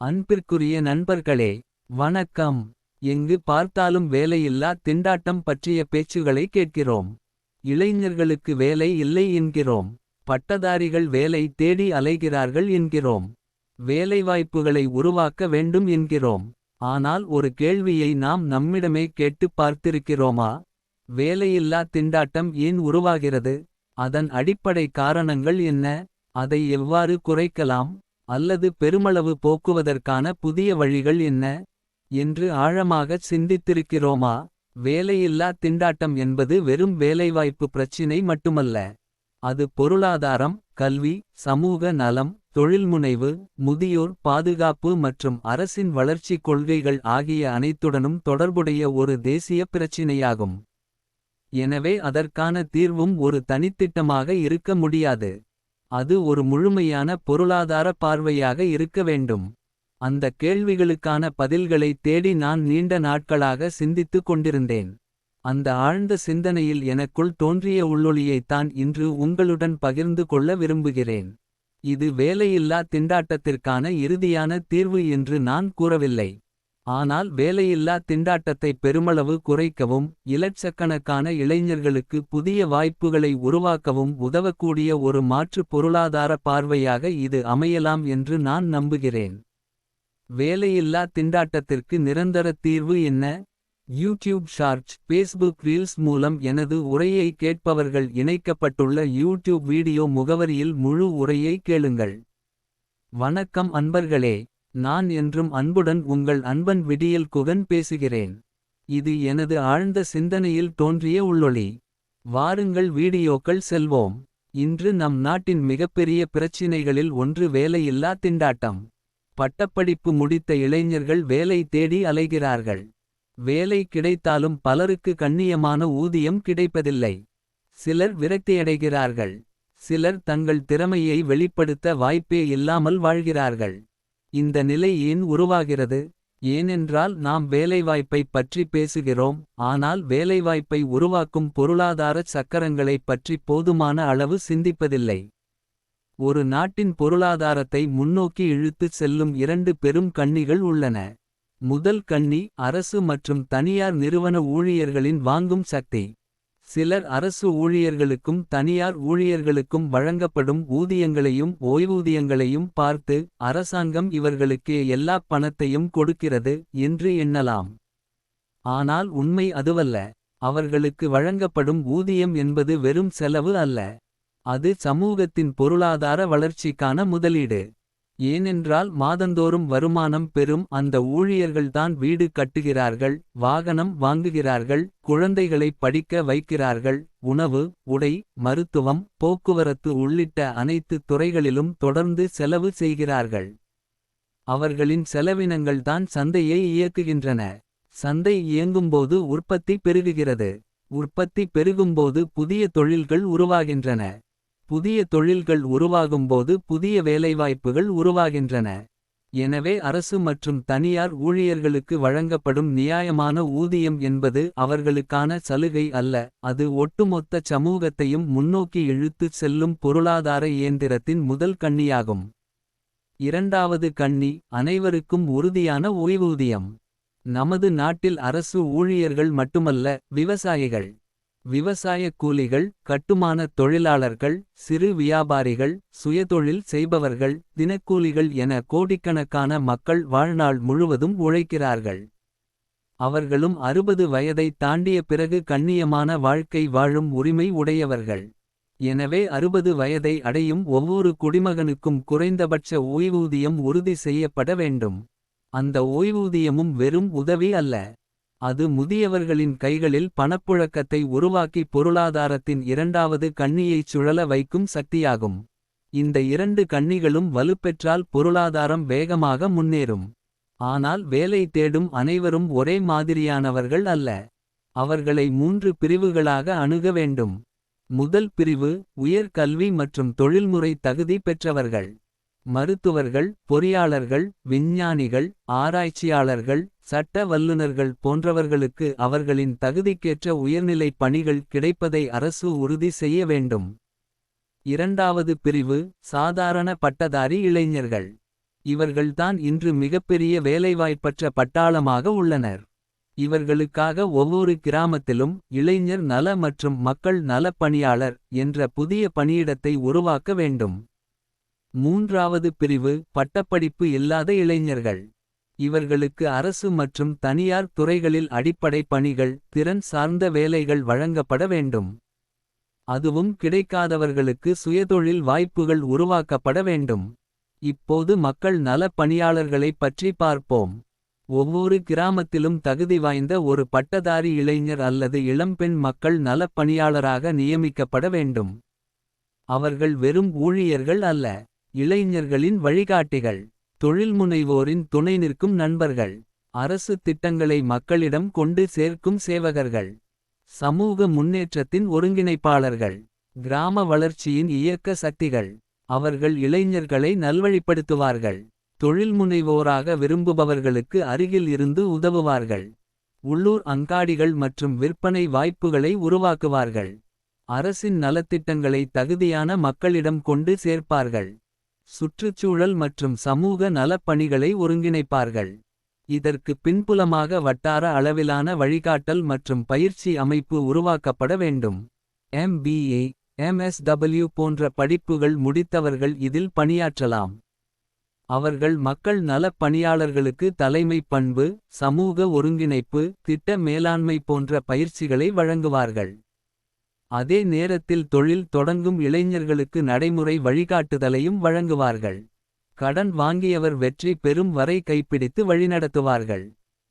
அன்பிற்குரிய நண்பர்களே, வணக்கம். எங்கு பார்த்தாலும் வேலையில்லா திண்டாட்டம் பற்றிய பேச்சுகளை கேட்கிறோம். இளைஞர்களுக்கு வேலை இல்லை என்கிறோம். பட்டதாரிகள் வேலை தேடி அலைகிறார்கள் என்கிறோம். வேலைவாய்ப்புகளை உருவாக்க வேண்டும் என்கிறோம். ஆனால் ஒரு கேள்வியை நாம் நம்மிடமே கேட்டுப் பார்த்திருக்கிறோமா? வேலையில்லா திண்டாட்டம் ஏன் உருவாகிறது? அதன் அடிப்படை காரணங்கள் என்ன? அதை எவ்வாறு குறைக்கலாம்? அல்லது பெருமளவு போக்குவதற்கான புதிய வழிகள் என்ன? என்று ஆழமாகச் சிந்தித்திருக்கிறோமா? வேலையில்லா திண்டாட்டம் என்பது வெறும் வேலைவாய்ப்பு பிரச்சினை மட்டுமல்ல. அது பொருளாதாரம், கல்வி, சமூக நலம், தொழில்முனைவு, முதியோர் பாதுகாப்பு மற்றும் அரசின் வளர்ச்சிக் கொள்கைகள் ஆகிய அனைத்துடனும் தொடர்புடைய ஒரு தேசிய பிரச்சினையாகும். எனவே அதற்கான தீர்வும் ஒரு தனித்திட்டமாக இருக்க முடியாது. அது ஒரு முழுமையான பொருளாதார பார்வையாக இருக்க வேண்டும். அந்த கேள்விகளுக்கான பதில்களை தேடி நான் நீண்ட நாட்களாக சிந்தித்துக் கொண்டிருந்தேன். அந்த ஆழ்ந்த சிந்தனையில் எனக்குள் தோன்றிய உள்ளொளியைத்தான் இன்று உங்களுடன் பகிர்ந்து கொள்ள விரும்புகிறேன். இது வேலையில்லா திண்டாட்டத்திற்கான இறுதியான தீர்வு என்று நான் கூறவில்லை. ஆனால் வேலையில்லா திண்டாட்டத்தை பெருமளவு குறைக்கவும், இலட்சக்கணக்கான இளைஞர்களுக்கு புதிய வாய்ப்புகளை உருவாக்கவும் உதவக்கூடிய ஒரு மாற்று பொருளாதார பார்வையாக இது அமையலாம் என்று நான் நம்புகிறேன். வேலையில்லா திண்டாட்டத்திற்கு நிரந்தர தீர்வு என்ன? யூடியூப் ஷார்ட்ஸ், பேஸ்புக் ரீல்ஸ் மூலம் எனது உரையை கேட்பவர்கள் இணைக்கப்பட்டுள்ள யூடியூப் வீடியோ முகவரியில் முழு உரையை கேளுங்கள். வணக்கம் அன்பர்களே, நான் என்றும் அன்புடன் உங்கள் அன்பன் விடியல் குகன் பேசுகிறேன். இது எனது ஆழ்ந்த சிந்தனையில் தோன்றிய உள்ளொளி. வாருங்கள் வீடியோக்கள் செல்வோம். இன்று நம் நாட்டின் மிகப்பெரிய பிரச்சினைகளில் ஒன்று வேலையில்லா திண்டாட்டம். பட்டப்படிப்பு முடித்த இளைஞர்கள் வேலை தேடி அலைகிறார்கள். வேலை கிடைத்தாலும் பலருக்கு கண்ணியமான ஊதியம் கிடைப்பதில்லை. சிலர் விரக்தியடைகிறார்கள். சிலர் தங்கள் திறமையை வெளிப்படுத்த வாய்ப்பே இல்லாமல் வாழ்கிறார்கள். இந்த நிலை ஏன் உருவாகிறது? ஏனென்றால் நாம் வேலைவாய்ப்பை பற்றி பேசுகிறோம், ஆனால் வேலைவாய்ப்பை உருவாக்கும் பொருளாதார சக்கரங்களைப் பற்றி போதுமான அளவு சிந்திப்பதில்லை. ஒரு நாட்டின் பொருளாதாரத்தை முன்னோக்கி இழுத்துச் செல்லும் இரண்டு பெரும் கண்ணிகள் உள்ளன. முதல் கண்ணி அரசு மற்றும் தனியார் நிறுவன ஊழியர்களின் வாங்கும் சக்தி. சிலர் அரசு ஊழியர்களுக்கும் தனியார் ஊழியர்களுக்கும் வழங்கப்படும் ஊதியங்களையும் ஓய்வூதியங்களையும் பார்த்து, அரசாங்கம் இவர்களுக்கே எல்லாப் பணத்தையும் கொடுக்கிறது என்று எண்ணலாம். ஆனால் உண்மை அதுவல்ல. அவர்களுக்கு வழங்கப்படும் ஊதியம் என்பது வெறும் செலவு அல்ல. அது சமூகத்தின் பொருளாதார வளர்ச்சிக்கான முதலீடு. ஏனென்றால் மாதந்தோறும் வருமானம் பெறும் அந்த ஊழியர்கள்தான் வீடு கட்டுகிறார்கள், வாகனம் வாங்குகிறார்கள், குழந்தைகளை படிக்க வைக்கிறார்கள், உணவு, உடை, மருத்துவம், போக்குவரத்து உள்ளிட்ட அனைத்து துறைகளிலும் தொடர்ந்து செலவு செய்கிறார்கள். அவர்களின் செலவினங்கள்தான் சந்தையை இயக்குகின்றன. சந்தை இயங்கும்போது உற்பத்தி பெருகுகிறது. உற்பத்தி பெருகும்போது புதிய தொழில்கள் உருவாகின்றன. புதிய தொழில்கள் உருவாகும்போது புதிய வேலைவாய்ப்புகள் உருவாகின்றன. எனவே அரசு மற்றும் தனியார் ஊழியர்களுக்கு வழங்கப்படும் நியாயமான ஊதியம் என்பது அவர்களுக்கான சலுகை அல்ல, அது ஒட்டுமொத்த சமூகத்தையும் முன்னோக்கி இழுத்துச் செல்லும் பொருளாதார இயந்திரத்தின் முதல் கண்ணியாகும். இரண்டாவது கண்ணி அனைவருக்கும் உறுதியான ஓய்வூதியம். நமது நாட்டில் அரசு ஊழியர்கள் மட்டுமல்ல, விவசாயிகள், விவசாய கூலிகள், கட்டுமானத் தொழிலாளர்கள், சிறு வியாபாரிகள், சுயதொழில் செய்பவர்கள், தினக்கூலிகள் என கோடிக்கணக்கான மக்கள் வாழ்நாள் முழுவதும் உழைக்கிறார்கள். அவர்களும் 60 வயதை தாண்டிய பிறகு கண்ணியமான வாழ்க்கை வாழும் உரிமை உடையவர்கள். எனவே 60 வயதை அடையும் ஒவ்வொரு குடிமகனுக்கும் குறைந்தபட்ச ஓய்வூதியம் உறுதி செய்யப்பட வேண்டும். அந்த ஓய்வூதியமும் வெறும் உதவி அல்ல. அது முதியவர்களின் கைகளில் பணப்புழக்கத்தை உருவாக்கி பொருளாதாரத்தின் இரண்டாவது கண்ணியைச் சுழல வைக்கும் சக்தியாகும். இந்த இரண்டு கண்ணிகளும் வலுப்பெற்றால் பொருளாதாரம் வேகமாக முன்னேறும். ஆனால் வேலை தேடும் அனைவரும் ஒரே மாதிரியானவர்கள் அல்ல. அவர்களை 3 பிரிவுகளாக அணுக வேண்டும். முதல் பிரிவு உயர் கல்வி மற்றும் தொழில்முறை தகுதி பெற்றவர்கள். மருத்துவர்கள், பொறியாளர்கள், விஞ்ஞானிகள், ஆராய்ச்சியாளர்கள், சட்ட வல்லுநர்கள் போன்றவர்களுக்கு அவர்களின் தகுதிக்கேற்ற உயர்நிலை பணிகள் கிடைப்பதை அரசு உறுதி செய்ய வேண்டும். இரண்டாவது பிரிவு சாதாரண பட்டதாரி இளைஞர்கள். இவர்கள்தான் இன்று மிகப்பெரிய வேலைவாய்ப்பற்ற பட்டாளமாக உள்ளனர். இவர்களுக்காக ஒவ்வொரு கிராமத்திலும் இளைஞர் நல மற்றும் மக்கள் நலப் பணியாளர் என்ற புதிய பணியிடத்தை உருவாக்க வேண்டும். மூன்றாவது பிரிவு பட்டப்படிப்பு இல்லாத இளைஞர்கள். இவர்களுக்கு அரசு மற்றும் தனியார் துறைகளில் அடிப்படை பணிகள் திறன் சார்ந்த வேலைகள் வழங்கப்பட வேண்டும். அதுவும் கிடைக்காதவர்களுக்கு சுயதொழில் வாய்ப்புகள் உருவாக்கப்பட வேண்டும். இப்போது மக்கள் நலப் பணியாளர்களைப் பற்றி பார்ப்போம். ஒவ்வொரு கிராமத்திலும் தகுதி வாய்ந்த ஒரு பட்டதாரி இளைஞர் அல்லது இளம்பெண் மக்கள் நலப் பணியாளராக நியமிக்கப்பட வேண்டும். அவர்கள் வெறும் ஊழியர்கள் அல்ல, இளைஞர்களின் வழிகாட்டிகள், தொழில்முனைவோரின் துணை நிற்கும் நண்பர்கள், அரசு திட்டங்களை மக்களிடம் கொண்டு சேர்க்கும் சேவகர்கள், சமூக முன்னேற்றத்தின் ஒருங்கிணைப்பாளர்கள், கிராம வளர்ச்சியின் இயக்க சக்திகள். அவர்கள் இளைஞர்களை நல்வழிப்படுத்துவார்கள். தொழில்முனைவோராக விரும்புபவர்களுக்கு அருகில் இருந்து உதவுவார்கள். உள்ளூர் அங்காடிகள் மற்றும் விற்பனை வாய்ப்புகளை உருவாக்குவார்கள். அரசின் நலத்திட்டங்களை தகுதியான மக்களிடம் கொண்டு சேர்ப்பார்கள். சுற்றுச்சூழல் மற்றும் சமூக நலப் பணிகளை ஒருங்கிணைப்பார்கள். இதற்கு பின்புலமாக வட்டார அளவிலான வழிகாட்டல் மற்றும் பயிற்சி அமைப்பு உருவாக்கப்பட வேண்டும். MBA, MSW போன்ற படிப்புகள் முடித்தவர்கள் இதில் பணியாற்றலாம். அவர்கள் மக்கள் நலப் பணியாளர்களுக்கு தலைமை பண்பு, சமூக ஒருங்கிணைப்பு, திட்ட மேலாண்மை போன்ற பயிற்சிகளை வழங்குவார்கள். அதே நேரத்தில் தொழில் தொடங்கும் இளைஞர்களுக்கு நடைமுறை வழிகாட்டுதலையும் வழங்குவார்கள். கடன் வாங்கியவர் வெற்றி பெறும் வரை கைப்பிடித்து வழிநடத்துவார்கள்.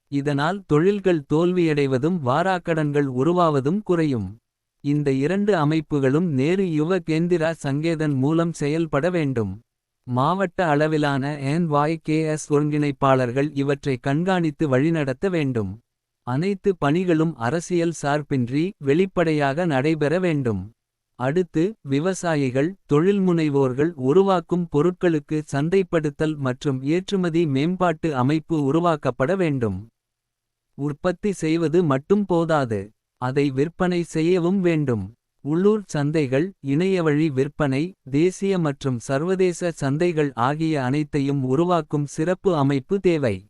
இதனால் தொழில்கள் தோல்வியடைவதும் வாராக்கடன்கள் உருவாவதும் குறையும். இந்த இரண்டு அமைப்புகளும் நேரு யுவ கேந்திரா சங்கேதன் மூலம் செயல்பட வேண்டும். மாவட்ட அளவிலான NYKS ஒருங்கிணைப்பாளர்கள் இவற்றை கண்காணித்து வழிநடத்த வேண்டும். அனைத்து பணிகளும் அரசியல் சார்பின்றி வெளிப்படையாக நடைபெற வேண்டும். அடுத்து விவசாயிகள், தொழில்முனைவோர்கள் உருவாக்கும் பொருட்களுக்கு சந்தைப்படுத்தல் மற்றும் ஏற்றுமதி மேம்பாட்டு அமைப்பு உருவாக்கப்பட வேண்டும். உற்பத்தி செய்வது மட்டும் போதாது, அதை விற்பனை செய்யவும் வேண்டும். உள்ளூர் சந்தைகள், இணையவழி விற்பனை, தேசிய மற்றும் சர்வதேச சந்தைகள் ஆகிய அனைத்தையும் உருவாக்கும் சிறப்பு அமைப்பு தேவை.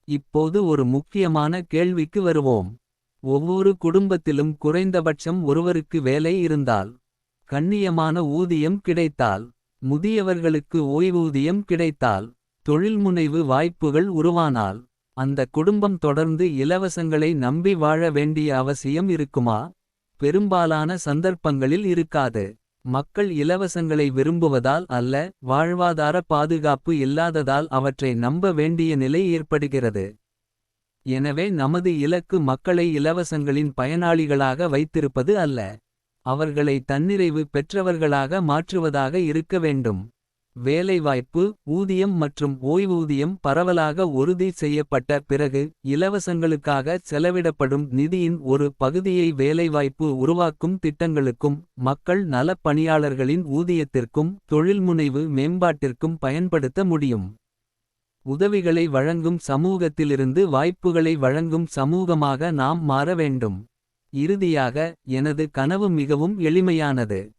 இப்போது ஒரு முக்கியமான கேள்விக்கு வருவோம். ஒவ்வொரு குடும்பத்திலும் குறைந்தபட்சம் ஒருவருக்கு வேலை இருந்தால், கண்ணியமான ஊதியம் கிடைத்தால், முதியவர்களுக்கு ஓய்வூதியம் கிடைத்தால், தொழில்முனைவு வாய்ப்புகள் உருவானால், அந்த குடும்பம் தொடர்ந்து இலவசங்களை நம்பி வாழ வேண்டிய அவசியம் இருக்குமா? பெரும்பாலான சந்தர்ப்பங்களில் இருக்காது. மக்கள் இலவசங்களை விரும்புவதால் அல்ல, வாழ்வாதார பாதுகாப்பு இல்லாததால் அவற்றை நம்ப வேண்டிய நிலை ஏற்படுகிறது. எனவே நமது இலக்கு மக்களை இலவசங்களின் பயனாளிகளாக வைத்திருப்பது அல்ல, அவர்களை தன்னிறைவு பெற்றவர்களாக மாற்றுவதாக இருக்க வேண்டும். வேலைவாய்ப்பு, ஊதியம் மற்றும் ஓய்வூதியம் பரவலாக உறுதி செய்யப்பட்ட பிறகு, இலவசங்களுக்காக செலவிடப்படும் நிதியின் ஒரு பகுதியை வேலைவாய்ப்பு உருவாக்கும் திட்டங்களுக்கும், மக்கள் நலப் பணியாளர்களின் ஊதியத்திற்கும், தொழில்முனைவு மேம்பாட்டிற்கும் பயன்படுத்த முடியும். உதவிகளை வழங்கும் சமூகத்திலிருந்து வாய்ப்புகளை வழங்கும் சமூகமாக நாம் மாற வேண்டும். இறுதியாக, எனது கனவு மிகவும் எளிமையானது.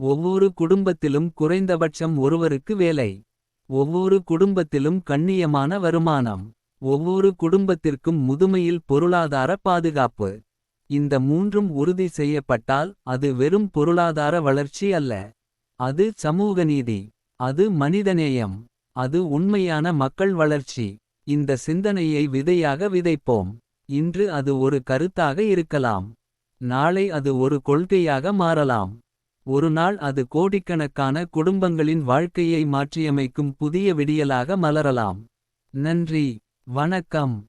ஒவ்வொரு குடும்பத்திலும் குறைந்தபட்சம் ஒருவருக்கு வேலை. ஒவ்வொரு குடும்பத்திலும் கண்ணியமான வருமானம். ஒவ்வொரு குடும்பத்திற்கும் முதுமையில் பொருளாதார பாதுகாப்பு. இந்த மூன்றும் உறுதி செய்யப்பட்டால், அது வெறும் பொருளாதார வளர்ச்சி அல்ல. அது சமூக நீதி. அது மனிதநேயம். அது உண்மையான மக்கள் வளர்ச்சி. இந்த சிந்தனையை விதையாக விதைப்போம். இன்று அது ஒரு கருத்தாக இருக்கலாம். நாளை அது ஒரு கொள்கையாக மாறலாம். ஒரு நாள் அது கோடிக்கணக்கான குடும்பங்களின் வாழ்க்கையை மாற்றியமைக்கும் புதிய விடியலாக மலரலாம். நன்றி, வணக்கம்.